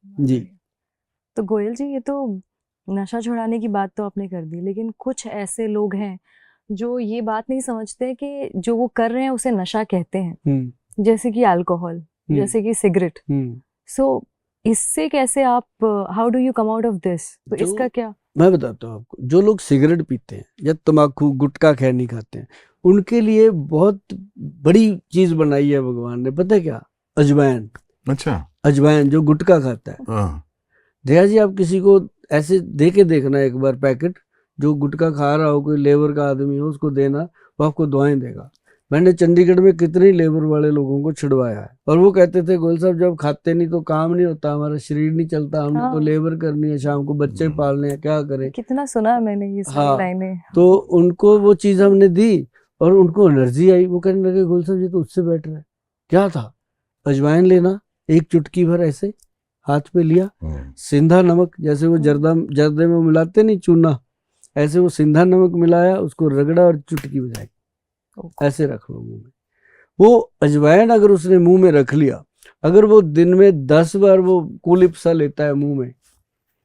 जी। तो गोयल जी, ये तो नशा छुड़ाने की बात तो आपने कर दी, लेकिन कुछ ऐसे लोग हैं जो ये बात नहीं समझते कि जो वो कर रहे हैं उसे नशा कहते हैं, हम्म। जैसे कि अल्कोहल, हम्म। जैसे कि सिगरेट। हम्म। सो इससे कैसे आप, how do you come out of this? तो जो इसका क्या? मैं बताता हूँ आपको, जो लोग सिगरेट पीते हैं या तम्बाकू गुटखा खैनी खाते हैं, उनके लिए बहुत बड़ी चीज बनाई है भगवान ने, पता है क्या? अजवाइन। अच्छा। अजवाइन जो गुटखा खाता है। हाँ। दया जी, आप किसी को ऐसे दे के देखना एक बार पैकेट, जो गुटखा खा रहा हो, कोई लेबर का आदमी हो, उसको देना, वो आपको दुआएं देगा। मैंने चंडीगढ़ में कितने लेबर वाले लोगों को छिड़वाया है, और वो कहते थे गोयल साहब, जब खाते नहीं तो काम नहीं होता, हमारा शरीर नहीं चलता, हमने तो हाँ, लेबर करनी है, शाम को बच्चे पालने हैं, क्या करें। कितना सुना है मैंने ये सारी हाँ, लाइनें। तो उनको वो चीज हमने दी, और उनको एनर्जी आई। वो कहने लगे गोयल साहब, ये तो उससे बेटर है। क्या था? अजवाइन लेना, एक चुटकी भर ऐसे हाथ पे लिया, सिंधा नमक, जैसे वो जर्दे में मिलाते नहीं चूना, ऐसे वो सिंधा नमक मिलाया, उसको रगड़ा और चुटकी बजाई, ऐसे रख लो मुंह में। वो अजवाइन अगर उसने मुंह में रख लिया, अगर वो दिन में 10 बार वो कुलिप सा लेता है मुंह में,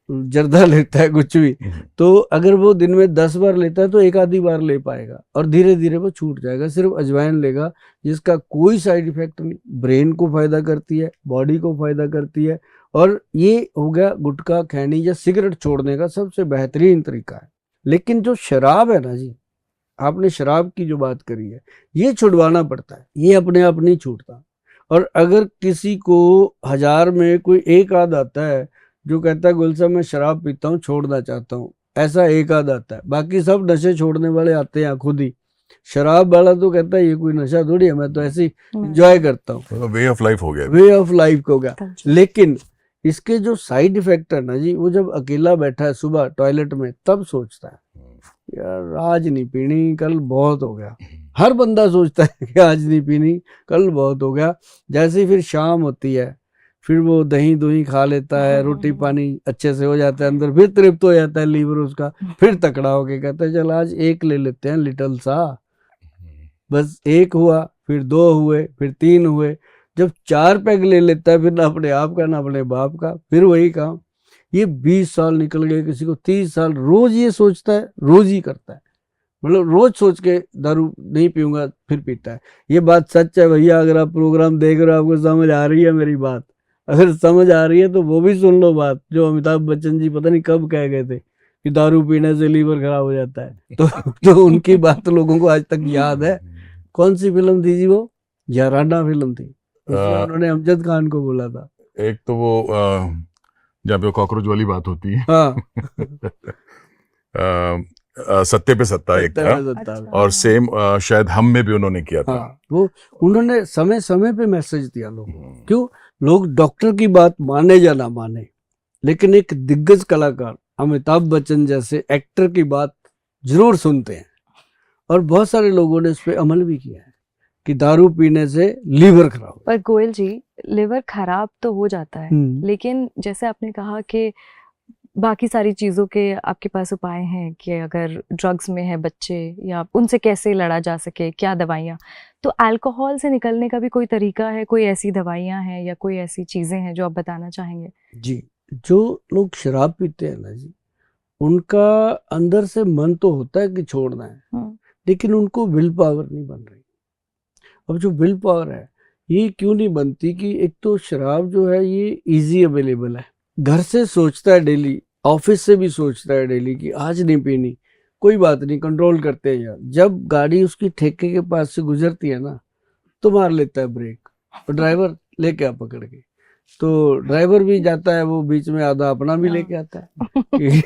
जर्दा लेता है कुछ भी, तो अगर वो दिन में 10 बार लेता है तो एक आधी बार ले पाएगा, और धीरे धीरे वो छूट जाएगा। सिर्फ अजवाइन लेगा, जिसका कोई साइड इफेक्ट नहीं, ब्रेन को फायदा करती है, बॉडी को फायदा करती है। और ये हो गया गुटखा खैनी या सिगरेट छोड़ने का सबसे बेहतरीन तरीका है। लेकिन जो शराब है ना जी, आपने शराब की जो बात करी है, ये छुड़वाना पड़ता है, ये अपने आप नहीं छूटता। और अगर किसी को 1000 में कोई एक आध आता है जो कहता है गुल साहब मैं शराब पीता हूँ, छोड़ना चाहता हूँ, ऐसा एक आध आता है, बाकी सब नशे छोड़ने वाले आते हैं खुद ही। शराब वाला तो कहता है ये कोई नशा थोड़ी है, मैं तो ऐसे ही इंजॉय करता हूँ, वे ऑफ लाइफ हो गया। वे ऑफ लाइफ हो गया। लेकिन इसके जो साइड इफेक्ट है ना जी, वो जब अकेला बैठा है सुबह टॉयलेट में, तब सोचता है यार आज नहीं पीनी, कल बहुत हो गया। हर बंदा सोचता है कि आज नहीं पीनी, कल बहुत हो गया। जैसे ही फिर शाम होती है, फिर वो दही दुही खा लेता है, रोटी पानी अच्छे से हो जाता है, अंदर फिर तृप्त हो जाता है लीवर उसका, फिर तकड़ा होके कहता है चल आज एक ले लेते हैं लिटिल सा। बस एक हुआ, फिर 2 हुए, फिर 3 हुए। जब 4 पैग ले लेता है, फिर ना अपने आप का ना अपने बाप का, फिर वही काम। ये 20 साल निकल गए, किसी को 30 साल, रोज ये सोचता है, रोज ही करता है, मतलब रोज सोच के दारू नहीं पीऊंगा, फिर पीता है। ये बात सच है भैया, अगर आप प्रोग्राम देख रहे हो, आपको समझ आ रही है मेरी बात, अगर समझ आ रही है तो वो भी सुन लो बात, जो अमिताभ बच्चन जी पता नहीं कब कह गए थे कि दारू पीने से लीवर खराब हो जाता है। तो उनकी बात लोगों को आज तक याद है। कौन सी फिल्म थी जी वो? याराना फिल्म थी, उसमें उन्होंने अमजद खान को बोला था। एक तो वो जहाँ पे कॉकरोच वाली बात होती है। हाँ। सत्ते पे सत्ता एक था। सत्ता में। और सेम शायद हम में भी उन्होंने किया था। हाँ, वो उन्होंने समय समय पे मैसेज दिया लोगों को। क्यों? लोग डॉक्टर की बात माने या ना माने, लेकिन एक दिग्गज कलाकार अमिताभ बच्चन जैसे एक्टर की बात जरूर सुनते हैं। और बहुत सारे लोगों ने इस पे अमल भी किया है कि दारू पीने से लीवर खराब। पर गोयल जी, लिवर खराब तो हो जाता है, लेकिन जैसे आपने कहा कि बाकी सारी चीज़ों के आपके पास उपाय हैं कि अगर ड्रग्स में है बच्चे, या उनसे कैसे लड़ा जा सके, क्या दवाइयाँ। तो अल्कोहल से निकलने का भी कोई तरीका है, कोई ऐसी दवाइयाँ हैं या कोई ऐसी चीज़ें हैं जो आप बताना चाहेंगे? जी, जो लोग शराब पीते हैं ना जी, उनका अंदर से मन तो होता है कि छोड़ना है, लेकिन उनको विल पावर नहीं बन रही। अब जो विल पावर है ये क्यों नहीं बनती? कि एक तो शराब जो है ये इजी अवेलेबल है, घर से सोचता है डेली, ऑफिस से भी सोचता है डेली कि आज नहीं पीनी, कोई बात नहीं, कंट्रोल करते हैं यार। जब गाड़ी उसकी ठेके के पास से गुजरती है ना, तो मार लेता है ब्रेक, और ड्राइवर लेके आ पकड़ के, तो ड्राइवर भी जाता है, वो बीच में आधा अपना भी लेके आता है।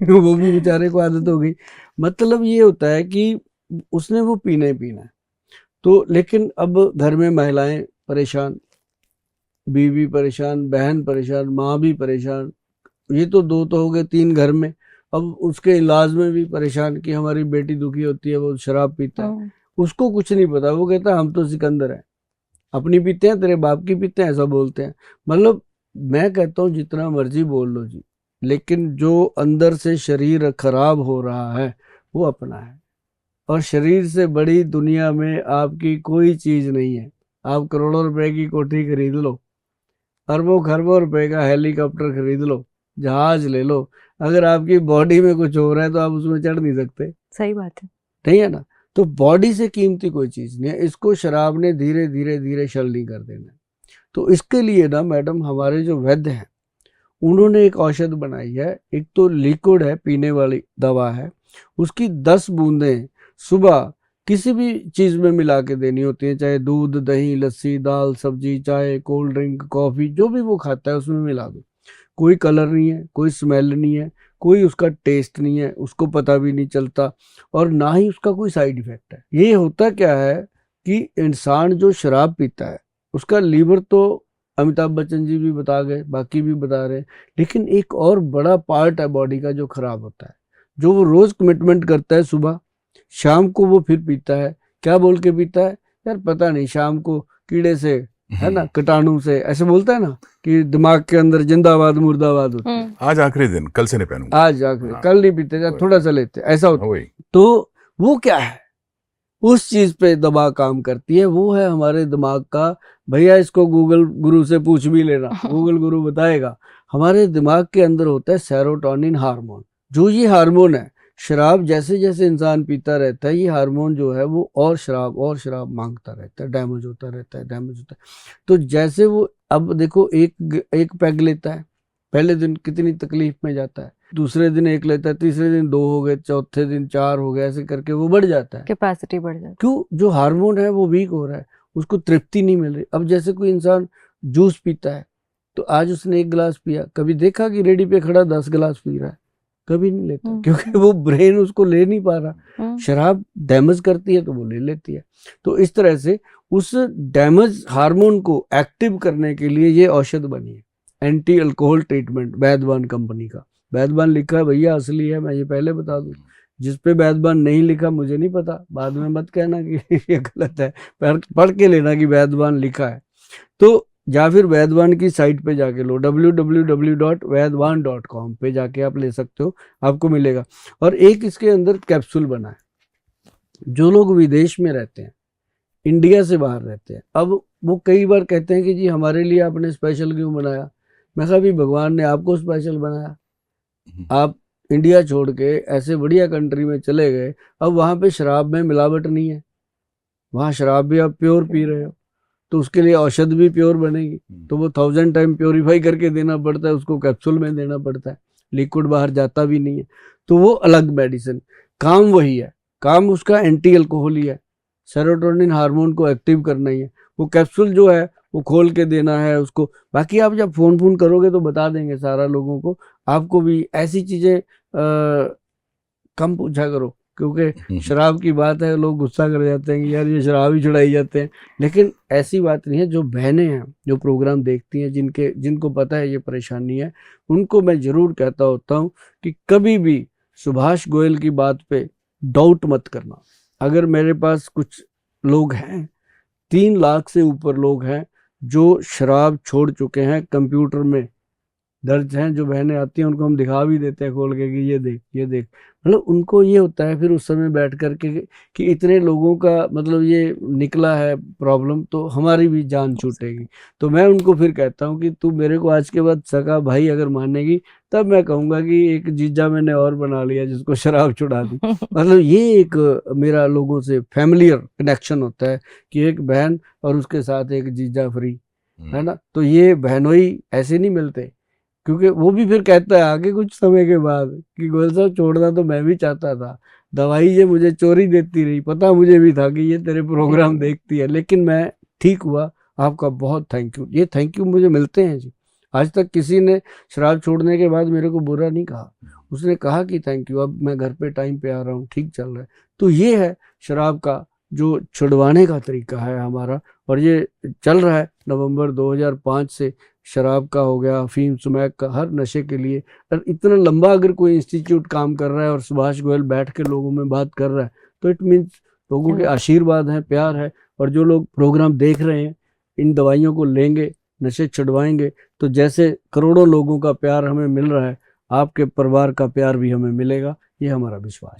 वो भी बेचारे को आदत हो गई। मतलब ये होता है कि उसने वो पीना ही पीना है। तो लेकिन अब घर में महिलाएं परेशान, बीवी परेशान, बहन परेशान, माँ भी परेशान, ये तो 2 तो हो गए, 3 घर में। अब उसके इलाज में भी परेशान कि हमारी बेटी दुखी होती है, वो शराब पीता है, उसको कुछ नहीं पता, वो कहता है हम तो सिकंदर हैं, अपनी पीते हैं, तेरे बाप की पीते हैं, ऐसा बोलते हैं। मतलब मैं कहता हूँ जितना मर्जी बोल लो जी, लेकिन जो अंदर से शरीर खराब हो रहा है वो अपना है। और शरीर से बड़ी दुनिया में आपकी कोई चीज नहीं है। आप करोड़ों रुपए की कोठी खरीद लो, अरबों खरबों रुपए का हेलीकॉप्टर खरीद लो, जहाज ले लो, अगर आपकी बॉडी में कुछ हो रहा है तो आप उसमें चढ़ नहीं सकते। सही बात है। नहीं है ना? तो बॉडी से कीमती कोई चीज नहीं है, इसको शराब ने धीरे धीरे धीरे छलनी कर देना है। तो इसके लिए ना मैडम हमारे जो वैद्य हैं उन्होंने एक औषध बनाई है। एक तो लिक्विड है, पीने वाली दवा है, उसकी 10 बूंदें सुबह किसी भी चीज में मिला के देनी होती है, चाहे दूध, दही, लस्सी, दाल, सब्जी, चाय, कोल्ड ड्रिंक, कॉफी, जो भी वो खाता है उसमें मिला दो। कोई कलर नहीं है, कोई स्मेल नहीं है, कोई उसका टेस्ट नहीं है, उसको पता भी नहीं चलता, और ना ही उसका कोई साइड इफेक्ट है। ये होता क्या है कि इंसान जो शराब पीता है उसका लीवर तो अमिताभ बच्चन जी भी बता गए, बाकी भी बता रहे हैं, लेकिन एक और बड़ा पार्ट है बॉडी का जो खराब होता है, जो वो रोज कमिटमेंट करता है सुबह, शाम को वो फिर पीता है। क्या बोल के पीता है यार, पता नहीं, शाम को कीड़े से, है ना, कीटाणु से, ऐसे बोलता है ना कि दिमाग के अंदर जिंदाबाद मुर्दाबाद होती है। आज आखिरी दिन, कल से नहीं पहनूंगा, आज आखिरी, कल नहीं पीते, थोड़ा सा लेते, ऐसा होता है। वही तो वो क्या है, उस चीज पे दबा काम करती है, वो है हमारे दिमाग का। भैया इसको गूगल गुरु से पूछ भी लेना, गूगल गुरु बताएगा। हमारे दिमाग के अंदर होता है सेरोटोनिन हार्मोन, जो ये हार्मोन है, शराब जैसे जैसे इंसान पीता रहता है ये हार्मोन जो है वो और शराब मांगता रहता है, डैमेज होता रहता है, डैमेज होता है। तो जैसे वो, अब देखो, एक पैग लेता है, पहले दिन कितनी तकलीफ में जाता है, दूसरे दिन 1 लेता है, तीसरे दिन 2 हो गए, चौथे दिन 4 हो गए, ऐसे करके वो बढ़ जाता है, कैपेसिटी बढ़ जाती है। क्यों? जो हार्मोन है वो वीक हो रहा है, उसको तृप्ति नहीं मिल रही। अब जैसे कोई इंसान जूस पीता है, तो आज उसने 1 गिलास पिया, कभी देखा कि रेडी पे खड़ा 10 गिलास पी रहा है? कभी नहीं लेता, क्योंकि वो ब्रेन उसको ले नहीं पा रहा। शराब डैमेज करती है तो वो ले लेती है। तो इस तरह से उस डैमेज हार्मोन को एक्टिव करने के लिए ये औषध बनी है, एंटी अल्कोहल ट्रीटमेंट, वैद्यवान कंपनी का। वैद्यवान लिखा है भैया, असली है, मैं ये पहले बता दूं। जिस पे वैद्यवान नहीं लिखा मुझे नहीं पता, बाद में मत कहना कि ये गलत है, पढ़ के लेना कि वैद्यवान लिखा है। तो या फिर वैद्यवान की साइट पे जाके लो, www.vaidwan.com पे जाके आप ले सकते हो, आपको मिलेगा। और एक इसके अंदर कैप्सूल बना है, जो लोग विदेश में रहते हैं, इंडिया से बाहर रहते हैं, अब वो कई बार कहते हैं कि जी हमारे लिए आपने स्पेशल क्यों बनाया। मैं कहा भी भगवान ने आपको स्पेशल बनाया, आप इंडिया छोड़ के ऐसे बढ़िया कंट्री में चले गए, अब वहाँ पे शराब में मिलावट नहीं है, वहाँ शराब भी आप प्योर पी रहे हो, तो उसके लिए औषध भी प्योर बनेगी, तो वो 1000 टाइम प्योरीफाई करके देना पड़ता है, उसको कैप्सूल में देना पड़ता है, लिक्विड बाहर जाता भी नहीं है। तो वो अलग मेडिसिन, काम वही है, काम उसका एंटी अल्कोहल ही है, सेरोटोनिन हार्मोन को एक्टिव करना ही है। वो कैप्सूल जो है वो खोल के देना है उसको। बाकी आप जब फोन करोगे तो बता देंगे सारा लोगों को। आपको भी ऐसी चीजें कम पूछा करो, क्योंकि शराब की बात है, लोग गुस्सा कर जाते हैं कि यार ये शराब ही छुड़ाई जाते हैं, लेकिन ऐसी बात नहीं है। जो बहनें हैं जो प्रोग्राम देखती हैं, जिनको पता है ये परेशानी है, उनको मैं जरूर कहता होता हूँ कि कभी भी सुभाष गोयल की बात पे डाउट मत करना। अगर मेरे पास कुछ लोग हैं, 3 लाख से ऊपर लोग हैं जो शराब छोड़ चुके हैं, कंप्यूटर में दर्ज हैं, जो बहनें आती हैं उनको हम दिखा भी देते हैं खोल के कि ये देख, ये देख। मतलब उनको ये होता है फिर उस समय बैठ कर के कि इतने लोगों का मतलब ये निकला है प्रॉब्लम, तो हमारी भी जान छूटेगी। तो मैं उनको फिर कहता हूँ कि तू मेरे को आज के बाद सगा भाई अगर मानेगी, तब मैं कहूँगा कि एक जीजा मैंने और बना लिया जिसको शराब छुड़ा दी। मतलब ये एक मेरा लोगों से फैमिलियर कनेक्शन होता है कि एक बहन और उसके साथ एक जीजा फ्री, है ना। तो ये बहनोई ऐसे नहीं मिलते, क्योंकि वो भी फिर कहता है आगे कुछ समय के बाद कि गोयल साहब छोड़ना तो मैं भी चाहता था, दवाई ये मुझे चोरी देती रही, पता मुझे भी था कि ये तेरे प्रोग्राम देखती है, लेकिन मैं ठीक हुआ। आपका बहुत थैंक यू। ये थैंक यू मुझे मिलते हैं जी। आज तक किसी ने शराब छोड़ने के बाद मेरे को बुरा नहीं कहा, उसने कहा कि थैंक यू, अब मैं घर पे टाइम पे आ रहा हूँ, ठीक चल रहा है। तो ये है शराब का जो छुड़वाने का तरीका है हमारा, और ये चल रहा है नवंबर 2005 से। शराब का हो गया, अफीम, स्मैक का, हर नशे के लिए। और इतना लंबा अगर कोई इंस्टीट्यूट काम कर रहा है और सुभाष गोयल बैठ के लोगों में बात कर रहा है, तो इट मीन्स लोगों के आशीर्वाद हैं, प्यार है। और जो लोग प्रोग्राम देख रहे हैं, इन दवाइयों को लेंगे, नशे छुड़वाएंगे, तो जैसे करोड़ों लोगों का प्यार हमें मिल रहा है, आपके परिवार का प्यार भी हमें मिलेगा, ये हमारा विश्वास है।